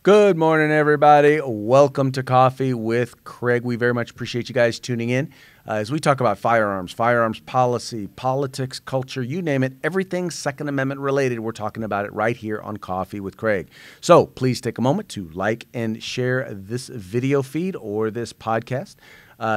Good morning, everybody. Welcome to Coffee with Craig. We very much appreciate you guys tuning in as we talk about firearms policy, politics, culture, you name it, everything Second Amendment related. We're talking about it right here on Coffee with Craig. So please take a moment to like and share this video feed or this podcast.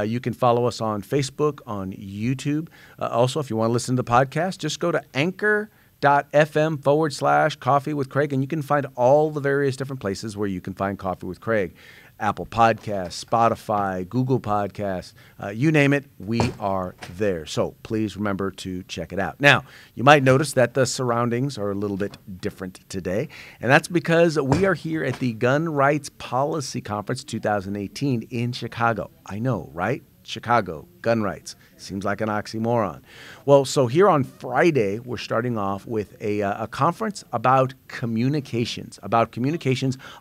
You can follow us on Facebook, on YouTube. Also, if you want to listen to the podcast, just go to anchor.fm/Coffee with Craig, and you can find all the various different places where you can find Coffee with Craig. Apple Podcasts, Spotify, Google Podcasts, you name it, we are there. So please remember to check it out. Now, you might notice that the surroundings are a little bit different today, and that's because we are here at the Gun Rights Policy Conference 2018 in Chicago. I know, right? Chicago, gun rights. Seems like an oxymoron. Well, so here on Friday, we're starting off with a conference about communications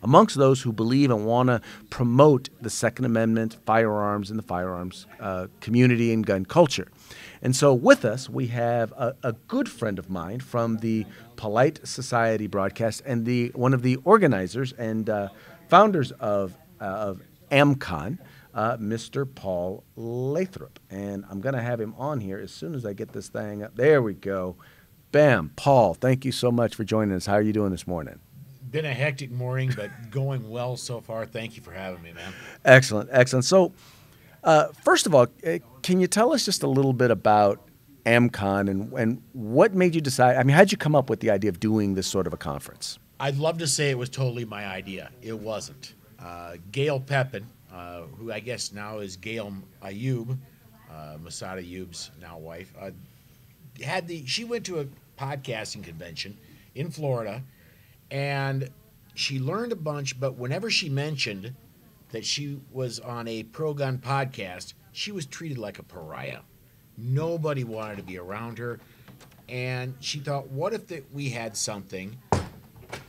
amongst those who believe and want to promote the Second Amendment, firearms, and the firearms community and gun culture. And so with us, we have a good friend of mine from the Polite Society broadcast and one of the organizers and founders of AmCon, Mr. Paul Lathrop. And I'm going to have him on here as soon as I get this thing up. There we go. Bam. Paul, thank you so much for joining us. How are you doing this morning? Been a hectic morning, but going well so far. Thank you for having me, man. Excellent, excellent. So, first of all, can you tell us just a little bit about AmCon and what made you decide? I mean, how did you come up with the idea of doing this sort of a conference? I'd love to say it was totally my idea. It wasn't. Gail Pepin, who I guess now is Gail Ayub, Masada Ayub's now wife, she went to a podcasting convention in Florida, and she learned a bunch, but whenever she mentioned that she was on a pro-gun podcast, she was treated like a pariah. Nobody wanted to be around her, and she thought, what if we had something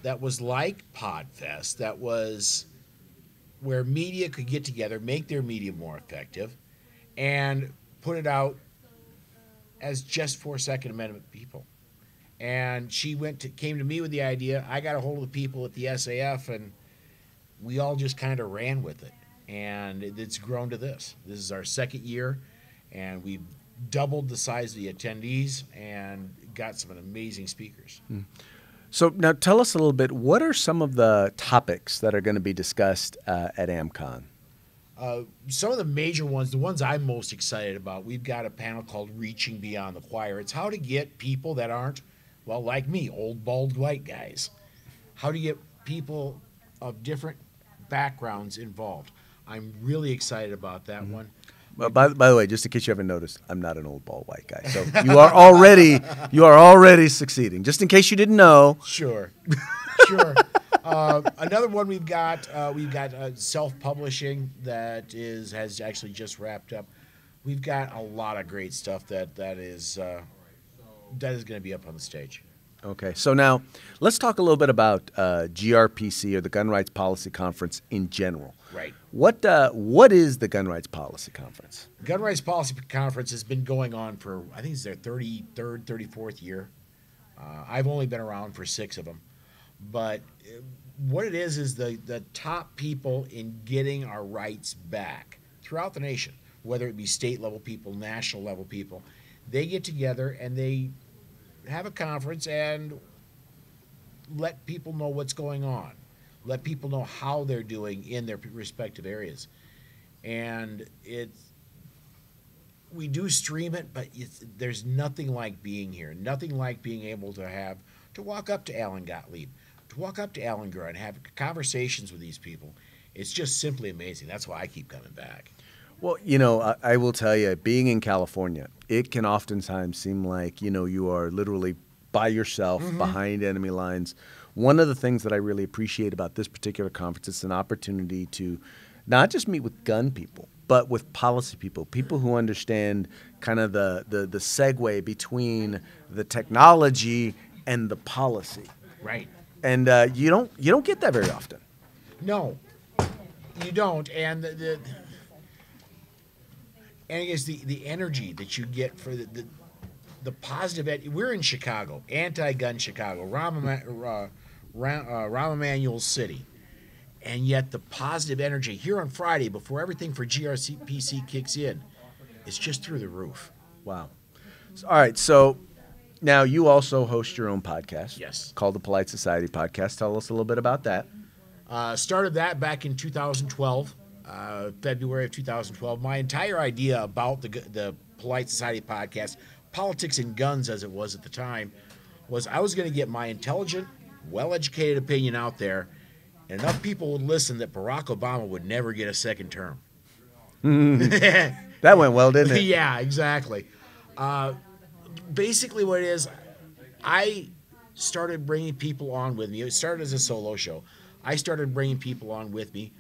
that was like Podfest, that was where media could get together, make their media more effective, and put it out as just for Second Amendment people. And she came to me with the idea. I got a hold of the people at the SAF, and we all just kind of ran with it. And it's grown to this. This is our second year, and we've doubled the size of the attendees and got some amazing speakers. Mm. So now tell us a little bit, what are some of the topics that are going to be discussed at AmCon? Some of the major ones, the ones I'm most excited about, we've got a panel called Reaching Beyond the Choir. It's how to get people that aren't, well, like me, old, bald, white guys. How to get people of different backgrounds involved. I'm really excited about that one. Well, by the way, just in case you haven't noticed, I'm not an old bald white guy. So you are already succeeding. Just in case you didn't know. Sure. Another one we've got self-publishing that has actually just wrapped up. We've got a lot of great stuff that is going to be up on the stage. Okay, so now let's talk a little bit about GRPC, or the Gun Rights Policy Conference in general. Right. What is the Gun Rights Policy Conference? Gun Rights Policy Conference has been going on for, I think it's their 33rd, 34th year. I've only been around for 6 of them. But what it is the top people in getting our rights back throughout the nation, whether it be state level people, national level people, they get together and they have a conference and let people know what's going on. Let people know how they're doing in their respective areas. And we do stream it, but there's nothing like being here. Nothing like being able to walk up to Alan Gottlieb, to walk up to Alan Gura and have conversations with these people. It's just simply amazing. That's why I keep coming back. Well, I will tell you, being in California, it can oftentimes seem like, you are literally by yourself behind enemy lines. One of the things that I really appreciate about this particular conference is an opportunity to not just meet with gun people, but with policy people, people who understand kind of the segue between the technology and the policy. Right. And you don't get that very often. No, you don't. And And I guess the energy that you get for the positive. We're in Chicago, anti-gun Chicago, Rahm Emanuel City. And yet the positive energy here on Friday, before everything for GRPC kicks in, it's just through the roof. Wow. All right, so now you also host your own podcast. Yes. Called the Polite Society Podcast. Tell us a little bit about that. Started that back in 2012, February of 2012. My entire idea about the Polite Society Podcast, politics and guns as it was at the time, was I was going to get my intelligent, well-educated opinion out there, and enough people would listen that Barack Obama would never get a second term. That went well, didn't it? Yeah, exactly. Basically what it is, I started bringing people on with me. It started as a solo show. I started bringing people on with me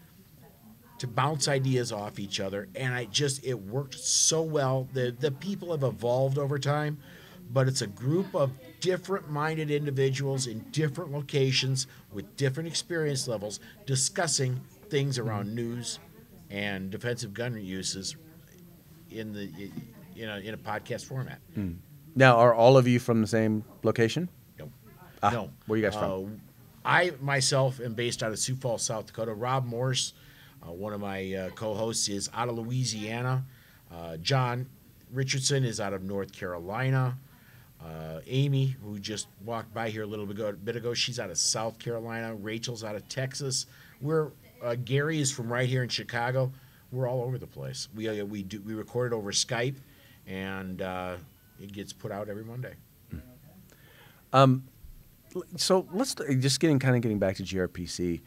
to bounce ideas off each other, and it worked so well. The people have evolved over time, but it's a group of different-minded individuals in different locations with different experience levels discussing things around news and defensive gun uses in a podcast format. Now, are all of you from the same location? No. No. Where are you guys from? I myself am based out of Sioux Falls, South Dakota. Rob Morse, one of my co-hosts, is out of Louisiana. John Richardson is out of North Carolina. Amy, who just walked by here a little bit ago, she's out of South Carolina. Rachel's out of Texas. Gary is from right here in Chicago. We're all over the place. We record it over Skype, and it gets put out every Monday. So let's just getting back to GRPC.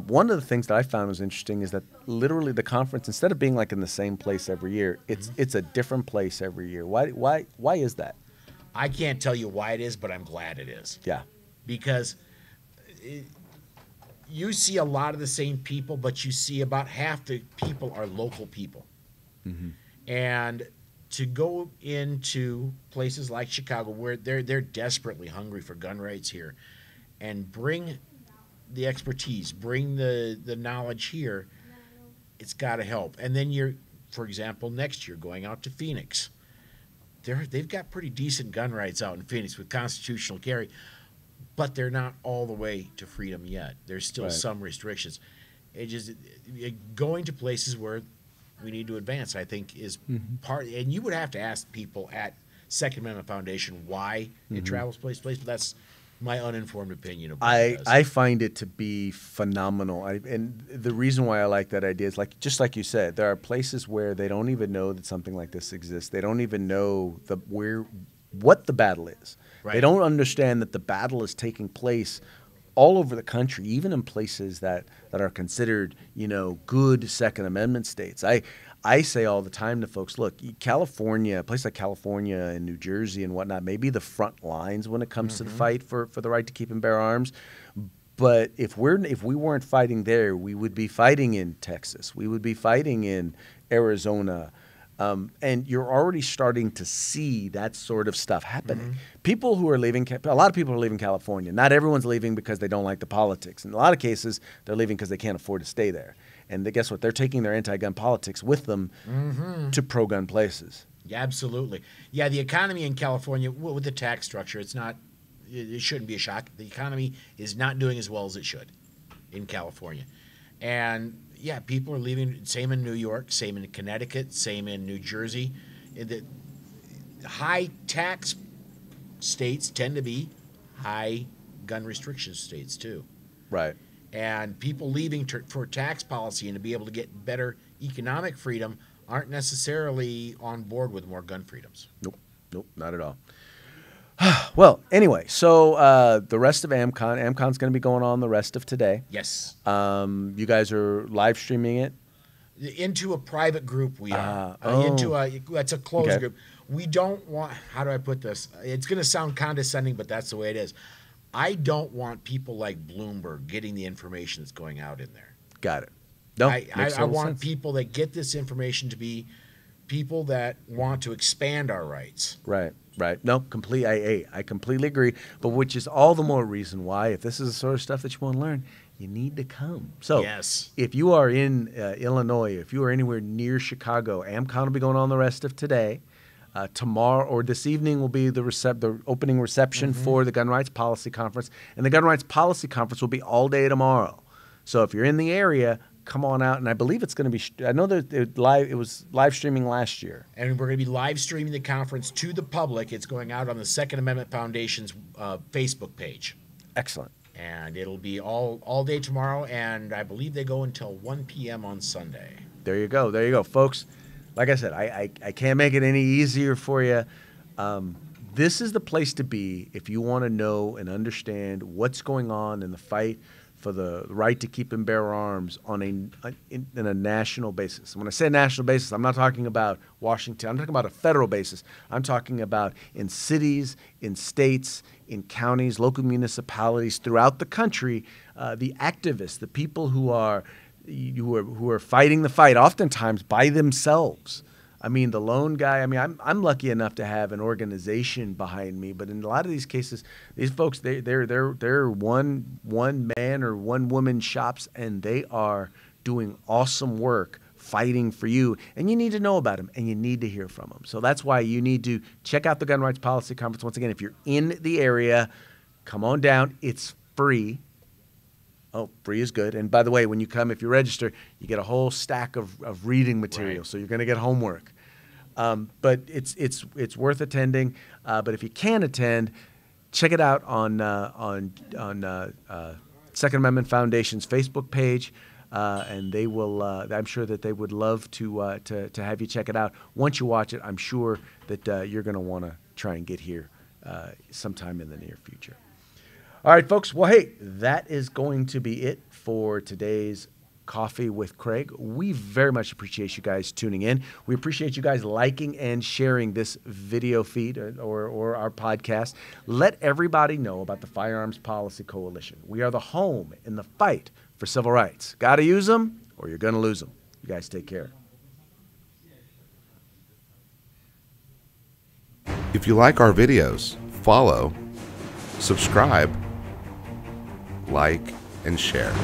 One of the things that I found was interesting is that literally the conference, instead of being like in the same place every year, it's a different place every year. Why is that? I can't tell you why it is, but I'm glad it is. Yeah. Because you see a lot of the same people, but you see about half the people are local people. Mm-hmm. And to go into places like Chicago where they're desperately hungry for gun rights here and bring the expertise, bring the knowledge here, it's got to help. And then for example, next year going out to Phoenix. They've got pretty decent gun rights out in Phoenix with constitutional carry, but they're not all the way to freedom yet. There's still some restrictions. Going to places where we need to advance, I think, is part. And you would have to ask people at Second Amendment Foundation why it travels place to place, but that's my uninformed opinion of what it does. I find it to be phenomenal. And the reason why I like that idea is just like you said, there are places where they don't even know that something like this exists. They don't even know what the battle is. Right. They don't understand that the battle is taking place all over the country, even in places that are considered, good Second Amendment states. I say all the time to folks, look, California, a place like California and New Jersey and whatnot, may be the front lines when it comes to the fight for the right to keep and bear arms. But if we weren't fighting there, we would be fighting in Texas. We would be fighting in Arizona. And you're already starting to see that sort of stuff happening. People who are leaving, a lot of people are leaving California. Not everyone's leaving because they don't like the politics. In a lot of cases, they're leaving because they can't afford to stay there. And guess what? They're taking their anti-gun politics with them to pro-gun places. Yeah, absolutely. Yeah, the economy in California, with the tax structure, it shouldn't be a shock. The economy is not doing as well as it should in California. And yeah, people are leaving. Same in New York, same in Connecticut, same in New Jersey. The high tax states tend to be high gun restriction states too. Right. And people leaving for tax policy and to be able to get better economic freedom aren't necessarily on board with more gun freedoms. Nope, not at all. Well, anyway, so the rest of AmCon's going to be going on the rest of today. Yes. You guys are live streaming it? Into a private group we are. That's a closed group. We don't want, how do I put this? It's going to sound condescending, but that's the way it is. I don't want people like Bloomberg getting the information that's going out in there. Got it. No, I want people that get this information to be people that want to expand our rights. Right. No, I completely agree. But which is all the more reason why, if this is the sort of stuff that you want to learn, you need to come. So Yes. if you are in Illinois, if you are anywhere near Chicago, AmCon will be going on the rest of today. Tomorrow or this evening will be the opening reception for the Gun Rights Policy Conference. And the Gun Rights Policy Conference will be all day tomorrow. So if you're in the area, come on out. And I believe it's going to be, I know that it was live streaming last year. And we're going to be live streaming the conference to the public. It's going out on the Second Amendment Foundation's Facebook page. Excellent. And it'll be all day tomorrow, and I believe they go until 1 p.m. on Sunday. There you go. There you go, folks. Like I said, I can't make it any easier for you. This is the place to be if you want to know and understand what's going on in the fight for the right to keep and bear arms in a national basis. And when I say national basis, I'm not talking about Washington. I'm talking about a federal basis. I'm talking about in cities, in states, in counties, local municipalities throughout the country, the activists, the people who are fighting the fight, oftentimes by themselves. I mean, the lone guy. I mean, I'm lucky enough to have an organization behind me, but in a lot of these cases, these folks they're one man or one woman shops, and they are doing awesome work fighting for you. And you need to know about them, and you need to hear from them. So that's why you need to check out the Gun Rights Policy Conference. Once again, if you're in the area, come on down. It's free. Oh, free is good. And by the way, when you come, if you register, you get a whole stack of reading material. Right. So you're going to get homework. But it's worth attending. But if you can attend, check it out on Second Amendment Foundation's Facebook page, and they will. I'm sure that they would love to have you check it out. Once you watch it, I'm sure that you're going to want to try and get here sometime in the near future. All right, folks. Well, hey, that is going to be it for today's Coffee with Craig. We very much appreciate you guys tuning in. We appreciate you guys liking and sharing this video feed or our podcast. Let everybody know about the Firearms Policy Coalition. We are the home in the fight for civil rights. Got to use them or you're going to lose them. You guys take care. If you like our videos, follow, subscribe, like, and share.